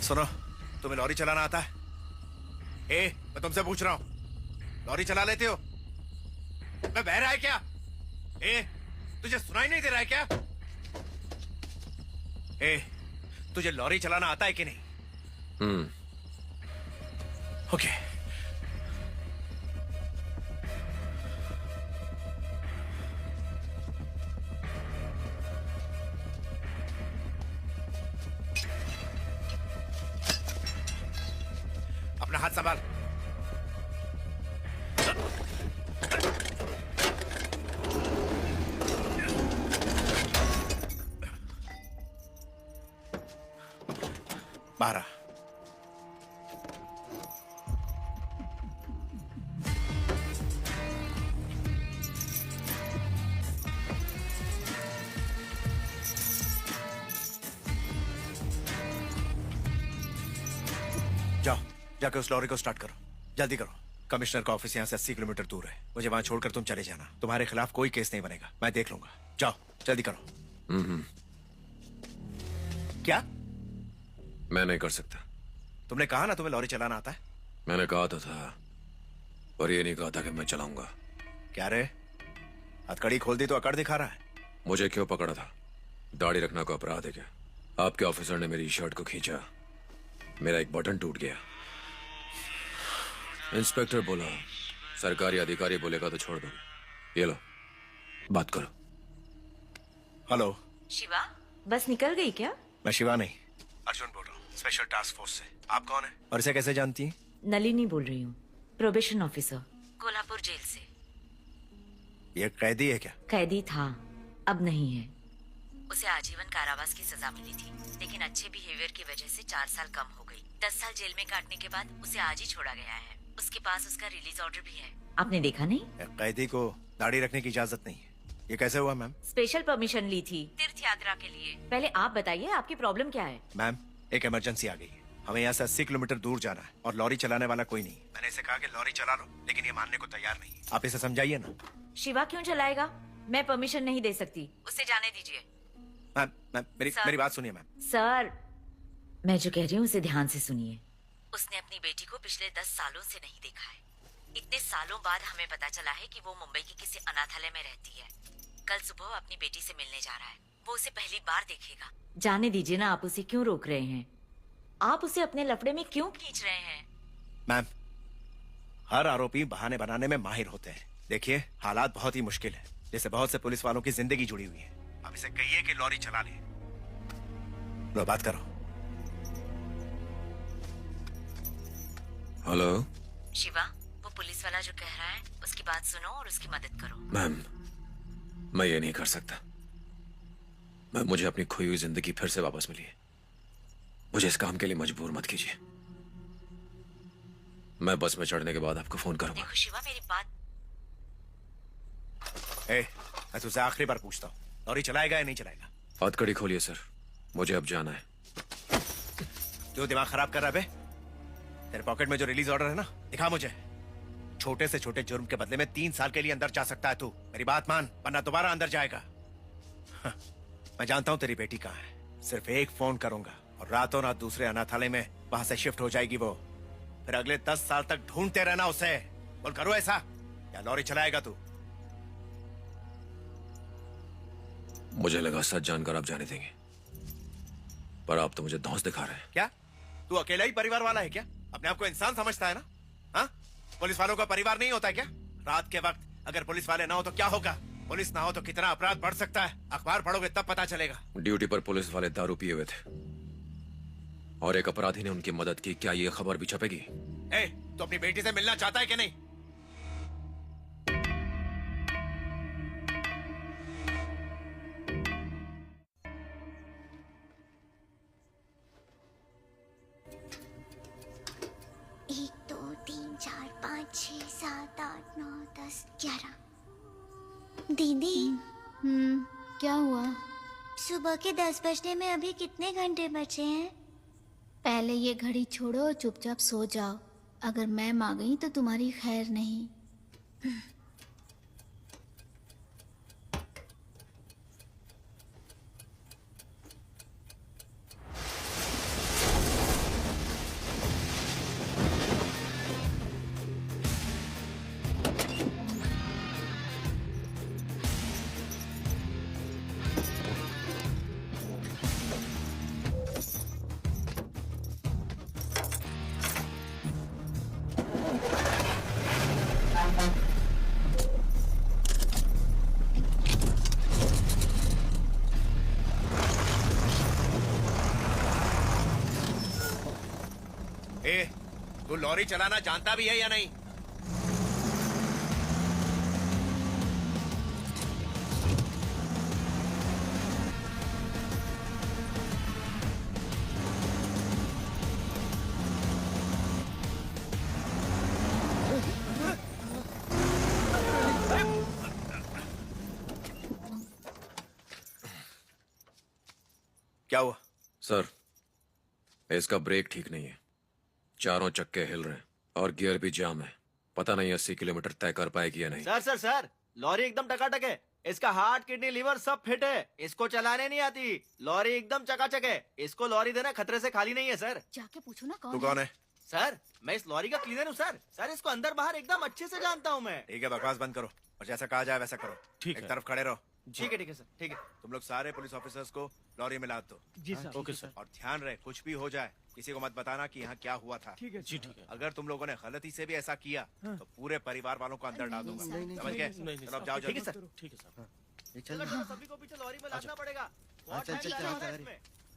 सुनो, तुम्हें लॉरी चलाना आता है? मैं तुमसे पूछ रहा हूँ, लॉरी चला लेते हो? मैं बहरा है क्या? तुझे सुनाई नहीं दे रहा है क्या? तुझे लॉरी चलाना आता है कि नहीं? ओके। अपना हाथ संभाल। बाहर आ। जाओ, जाके उस लॉरी को स्टार्ट करो, जल्दी करो। कमिश्नर का ऑफिस यहाँ से 80 किलोमीटर दूर है। मुझे वहां छोड़कर तुम चले जाना। तुम्हारे खिलाफ कोई केस नहीं बनेगा, मैं देख लूंगा। जाओ, जल्दी करो। क्या? मैं नहीं कर सकता। तुमने कहा ना तुम्हें लॉरी चलाना आता है। मैंने कहा तो था, पर ये नहीं कहा था कि मैं चलाऊंगा। क्या रे, हथकड़ी खोल दी तो अकड़ दिखा रहा है। मुझे क्यों पकड़ा था? दाढ़ी रखना को अपराध है क्या? आपके ऑफिसर ने मेरी शर्ट को खींचा, मेरा एक बटन टूट गया। इंस्पेक्टर बोला सरकारी अधिकारी बोलेगा तो छोड़ दो। ये लो, बात करो। हेलो शिवा, बस निकल गई क्या? मैं शिवा नहीं, अर्जुन बोल रहा हूँ, स्पेशल टास्क फोर्स से। आप कौन है और इसे कैसे जानती हैं? नलिनी बोल रही हूँ, प्रोबेशन ऑफिसर, कोल्हापुर जेल से। ये कैदी है क्या? कैदी था, अब नहीं है। उसे आजीवन कारावास की सजा मिली थी, लेकिन अच्छे बिहेवियर की वजह से 4 साल कम हो गई। 10 साल जेल में काटने के बाद उसे आज ही छोड़ा गया है। उसके पास उसका रिलीज ऑर्डर भी है। आपने देखा नहीं? कैदी को दाढ़ी रखने की इजाजत नहीं है। ये कैसे हुआ मैम? स्पेशल परमिशन ली थी तीर्थ यात्रा के लिए। पहले आप बताइए, आपकी प्रॉब्लम क्या है? मैम, एक इमरजेंसी आ गई है। हमें यहाँ से 80 किलोमीटर दूर जाना है और लॉरी चलाने वाला कोई नहीं। मैंने इसे कहा कि लॉरी चला लो, लेकिन ये मानने को तैयार नहीं है। आप इसे समझाइए ना। शिवा क्यों चलाएगा? मैं परमिशन नहीं दे सकती, उसे जाने दीजिए। मैम, मेरी बात सुनिए मैम। सर, मैं जो कह रही हूँ उसे ध्यान से सुनिए। उसने अपनी बेटी को पिछले 10 सालों से नहीं देखा है। इतने सालों बाद हमें पता चला है कि वो मुंबई के किसी अनाथालय में रहती है। कल सुबह वो अपनी बेटी से मिलने जा रहा है। वो उसे पहली बार देखेगा। जाने दीजिए ना, आप उसे क्यों रोक रहे हैं? आप उसे अपने लफड़े में क्यों खींच रहे हैं? मैम, हर आरोपी बहाने बनाने में माहिर होते हैं। देखिए, हालात बहुत ही मुश्किल है, जैसे बहुत से पुलिस वालों की जिंदगी जुड़ी हुई है। अब इसे कहिए कि लॉरी चला ले। लो, बात करो। हेलो शिवा, वो पुलिस वाला जो कह रहा है उसकी बात सुनो और उसकी मदद करो। मैम, मैं ये नहीं कर सकता। मुझे अपनी खोई हुई जिंदगी फिर से वापस मिली है। मुझे इस काम के लिए मजबूर मत कीजिए। मैं बस में चढ़ने के बाद आपको फोन करूंगा। देखो शिवा, मेरी बात। मैं तुझसे आखिरी बार पूछता हूँ, लॉरी चलाएगा या नहीं चलाएगा? हथकड़ी खोलिए सर, मुझे अब जाना है। क्यों दिमाग खराब कर रहा है बे? तेरे पॉकेट में जो रिलीज ऑर्डर है ना, दिखा मुझे। छोटे से छोटे जुर्म के बदले में 3 साल के लिए अंदर जा सकता है तू। मेरी बात मान, वरना दोबारा अंदर जाएगा। मैं जानता हूँ तेरी बेटी कहाँ है। सिर्फ एक फोन करूंगा और रातों रात दूसरे अनाथालय में वहां से शिफ्ट हो जाएगी वो। फिर अगले 10 साल तक ढूंढते रहना उसे। बोल, करो ऐसा या लॉरी चलाएगा तू? मुझे लगा सच जानकर आप जाने देंगे, पर आप तो मुझे धौंस दिखा रहे हैं। क्या तू अकेला ही परिवार वाला है क्या? अपने आप को इंसान समझता है ना? हाँ, पुलिस वालों का परिवार नहीं होता क्या? रात के वक्त अगर पुलिस वाले ना हो तो क्या होगा? पुलिस ना हो तो कितना अपराध बढ़ सकता है। अखबार पढ़ोगे तब पता चलेगा। ड्यूटी पर पुलिस वाले दारू पिए हुए थे और एक अपराधी ने उनकी मदद की। क्या ये खबर भी छपेगी? तो अपनी बेटी से मिलना चाहता है कि नहीं? एक, 2, 3, 4, 5, 6, 7, 8, 9, 10, 11। दीदी, क्या हुआ? सुबह के 10 बजने में अभी कितने घंटे बचे हैं? पहले ये घड़ी छोड़ो और चुपचाप सो जाओ। अगर मैम आ गई तो तुम्हारी खैर नहीं। ए, तू लॉरी चलाना जानता भी है या नहीं? क्या हुआ? सर, इसका ब्रेक ठीक नहीं है। चारों चक्के हिल रहे हैं और गियर भी जाम है। पता नहीं 80 किलोमीटर तय कर पाएगी या नहीं। सर लॉरी एकदम टकाटक है। इसका हार्ट, किडनी, लीवर सब फिट है। इसको चलाने नहीं आती। लॉरी एकदम चकाचक है। इसको लॉरी देना खतरे से खाली नहीं है सर। जाके पूछो ना तू कौन है? सर मैं इस लॉरी का क्लीनर हूँ सर। सर इसको अंदर बाहर एकदम अच्छे से जानता हूँ मैं। ठीक है, बकवास बंद करो और जैसा कहा जाए वैसा करो। ठीक एक है। तरफ खड़े रहो। ठीक है सर, ठीक है। तुम लोग सारे पुलिस ऑफिसर्स को लॉरी में लाद दो। जी सर। Okay sir. और ध्यान रहे, कुछ भी हो जाए किसी को मत बताना कि यहाँ क्या हुआ था। ठीक है जी, ठीक है। अगर तुम लोगों ने गलती से भी ऐसा किया तो पूरे परिवार वालों को अंदर डाल दूंगा। समझ गए? चलो अब जाओ ठीक है जल्दी। सर, ठीक है सर। चलो सभी को पीछे लॉरी में लादना पड़ेगा। चल, चल, चल,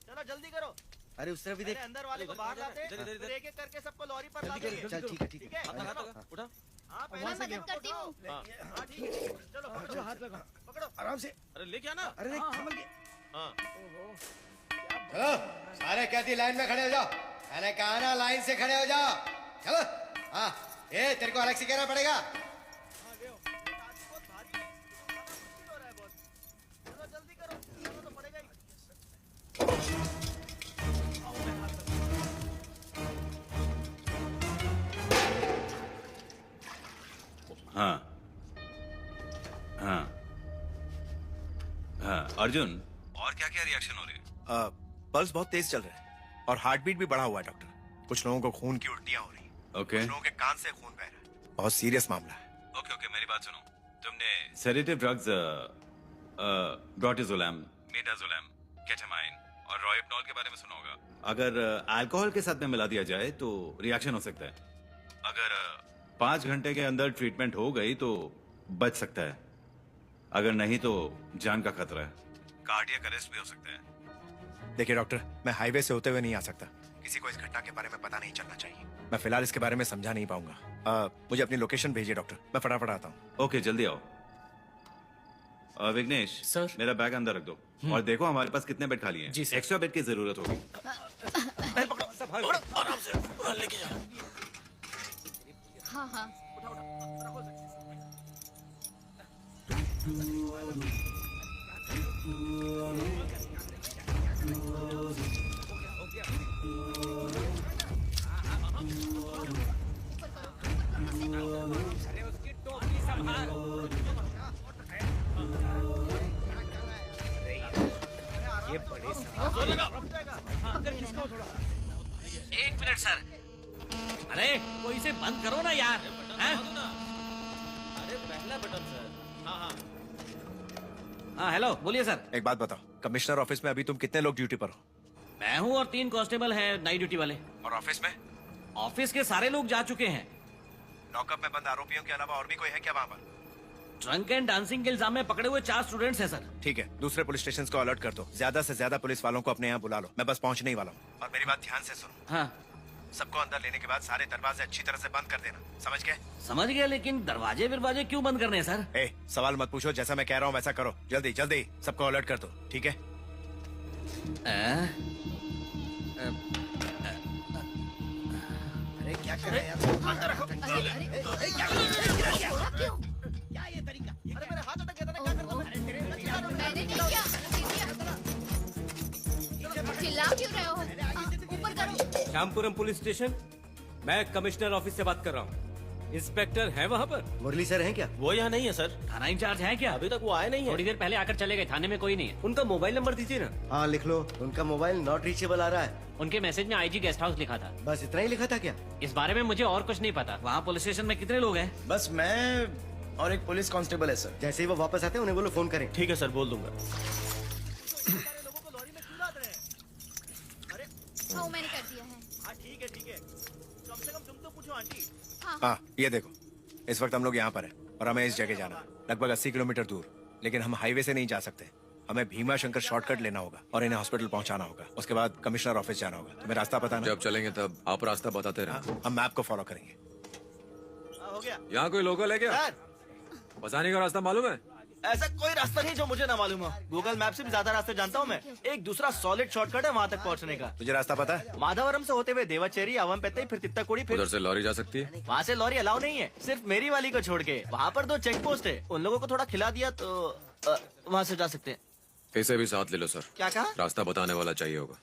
चलो जल्दी करो। अरे उस तरफ भी पहले देख। अंदर वाले को बाहर लाते हैं, फिर एक एक करके सबको लॉरी पर लाते हैं। चल ठीक है ठीक ठीक है। है? उठा। हाँ मैं पहले मदद करती हूँ। हाँ ठीक है। चलो पकड़ो, हाथ लगा। पकड़ो आराम से। अरे ले क्या ना। अरे देख संभल के। हाँ चलो सारे कहती लाइन में खड़े हो जाओ। मैंने कहा ना लाइन से खड़े हो जाओ। चलो हाँ ये तेरे को अलग से कहना पड़ेगा। बहुत भारी है। मुश्किल हो रहा है बहुत। चलो जल्दी करो, चलो तो पड़ेगा ही। हाँ हाँ हाँ अर्जुन, और क्या क्या रिएक्शन हो रहे हैं? पल्स बहुत तेज चल रहा है और हार्ट बीट भी बढ़ा हुआ है डॉक्टर। कुछ लोगों को खून की उल्टियां हो रही हैं। ओके कुछ लोगों के कान से खून बह रहा है। बहुत सीरियस मामला है। ओके ओके, मेरी बात सुनो। तुमने सेडेटिव ड्रग्स ब्रोटिजोलैम, मेटाजोलैम, केटामाइन और रोइप्नॉल के बारे में सुना होगा। अगर अल्कोहल के साथ में मिला दिया जाए तो रिएक्शन हो सकता है। अगर 5 घंटे के अंदर ट्रीटमेंट हो गई तो बच सकता है, अगर नहीं तो जान का खतरा है। कार्डियक अरेस्ट भी हो सकता है। देखिए डॉक्टर, मैं हाईवे से होते हुए नहीं आ सकता। किसी को इस घटना के बारे में पता नहीं चलना चाहिए। मैं फिलहाल इसके बारे में समझा नहीं पाऊंगा। मुझे अपनी लोकेशन भेजिए डॉक्टर, मैं फटाफट आता हूँ। ओके जल्दी आओ। विघ्नेश सर। मेरा बैग अंदर रख दो और देखो हमारे पास कितने बेड खाली हैं। जी, सर। एक्स्ट्रा बेड की जरूरत होगी। हाँ हाँ एक मिनट सर। अरे कोई इसे बंद करो ना यार। हैं? अरे पहला बटन सर। हाँ हाँ हेलो, बोलिए सर। एक बात बताओ, कमिश्नर ऑफिस में अभी तुम कितने लोग ड्यूटी पर हो? मैं हूँ और 3 कांस्टेबल हैं नाइट ड्यूटी वाले। और ऑफिस में? ऑफिस के सारे लोग जा चुके हैं। लॉकअप में बंद आरोपियों के अलावा और भी कोई है क्या वहाँ पर? ड्रंक एंड डांसिंग के इल्जाम में पकड़े हुए 4 स्टूडेंट्स हैं सर। ठीक है, दूसरे पुलिस स्टेशन को अलर्ट कर दो। ज्यादा से ज्यादा पुलिस वालों को अपने यहाँ बुला लो। मैं बस पहुँचने ही वाला हूँ। और मेरी बात ध्यान से सुनो। हाँ सबको अंदर लेने के बाद सारे दरवाजे अच्छी तरह से बंद कर देना। समझ गए? समझ गया, लेकिन दरवाजे क्यों बंद करने हैं सर? सवाल मत पूछो, जैसा मैं कह रहा हूँ वैसा करो। जल्दी जल्दी सबको अलर्ट कर दो, ठीक है? अरे क्या कर रहे हैं अरे मेरे हाथ अटक गया था ना, क्या करता मैं? मैंने नहीं किया। चिल्ला क्यों रहे हो? ऊपर करो। श्यामपुरम पुलिस स्टेशन, मैं कमिश्नर ऑफिस से बात कर रहा हूँ। इंस्पेक्टर है वहाँ पर? मुरली सर हैं क्या? वो यहाँ नहीं है सर। थाना इंचार्ज है क्या? अभी तक वो आए नहीं है। थोड़ी देर पहले आकर चले गए, थाने में कोई नहीं है। उनका मोबाइल नंबर दीजिए ना। हाँ लिख लो। उनका मोबाइल नॉट रीचेबल आ रहा है। उनके मैसेज में आईजी गेस्ट हाउस लिखा था। बस इतना ही लिखा था क्या? इस बारे में मुझे और कुछ नहीं पता। वहाँ पुलिस स्टेशन में कितने लोग हैं? बस मैं और एक पुलिस कांस्टेबल है सर। जैसे ही वो वापस आते हैं उन्हें बोलो फोन करें। ठीक है सर, बोल दूंगा। हाँ मैंने कर दिया है। हाँ ठीक है। कम से कम तुम तो पूछो आंटी। हाँ ये देखो, इस वक्त हम लोग यहाँ पर हैं और हमें इस जगह जाना है, लगभग 80 किलोमीटर दूर। लेकिन हम हाईवे से नहीं जा सकते। हमें भीमा शंकर शॉर्टकट लेना होगा और इन्हें हॉस्पिटल पहुंचाना होगा। उसके बाद कमिश्नर ऑफिस जाना होगा। तुम्हें रास्ता पता ना? जब चलेंगे तब आप रास्ता बताते रहे। हम मैप को फॉलो करेंगे। हो गया यहाँ कोई लोकल है क्या? सर, बसाने का रास्ता मालूम है? ऐसा कोई रास्ता नहीं जो मुझे ना मालूम हो। गूगल मैप से भी ज्यादा रास्ते जानता हूँ मैं। एक दूसरा सॉलिड शॉर्टकट है वहाँ तक पहुँचने का। तुझे रास्ता पता है? माधवरम से होते हुए देवाचेरी, अवमपेत्तई, फिर तित्ताकुड़ी, फिर उधर से लॉरी जा सकती है? वहाँ से लॉरी अलाउ नहीं है, सिर्फ मेरी वाली को छोड़ के। वहाँ पर 2 चेक पोस्ट है, उन लोगों को थोड़ा खिला दिया तो वहाँ से जा सकते हैं। इसे भी साथ ले लो सर। क्या कहा? रास्ता बताने वाला चाहिए होगा।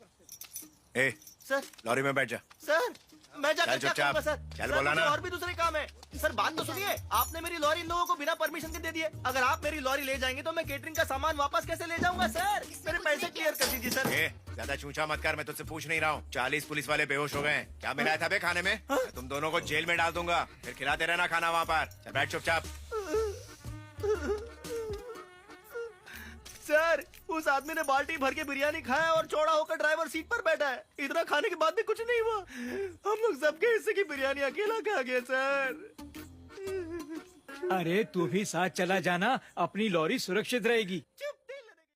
ए, सर, लॉरी में बैठ जा। सर, मैं जाकर चल क्या चुपचाप। करूंगा सर? चल सर, बोला मुझे ना। और भी दूसरे काम है। सर बात तो सुनिए, आपने मेरी लॉरी इन लोगों को बिना परमिशन के दे दी है। अगर आप मेरी लॉरी ले जाएंगे तो मैं केटरिंग का सामान वापस कैसे ले जाऊंगा सर? मेरे पैसे क्लियर कर दीजिए सर। ए, ज्यादा चूचा मत कर, मैं तुझसे पूछ नहीं रहा हूँ। 40 पुलिस वाले बेहोश हो गए हैं। क्या मिलाया था बे खाने में? मैं तुम दोनों को जेल में डाल दूंगा, फिर खिलाते रहना खाना वहाँ पर। चल बैठ चुपचाप। सर, उस आदमी ने बाल्टी भर के बिरयानी खाया और चौड़ा होकर ड्राइवर सीट पर बैठा है। इतना खाने के बाद भी कुछ नहीं हुआ। हम लोग सबके हिस्से की बिरयानी अकेला खा गया सर। अरे तू भी साथ चला जाना, अपनी लॉरी सुरक्षित रहेगी। चुप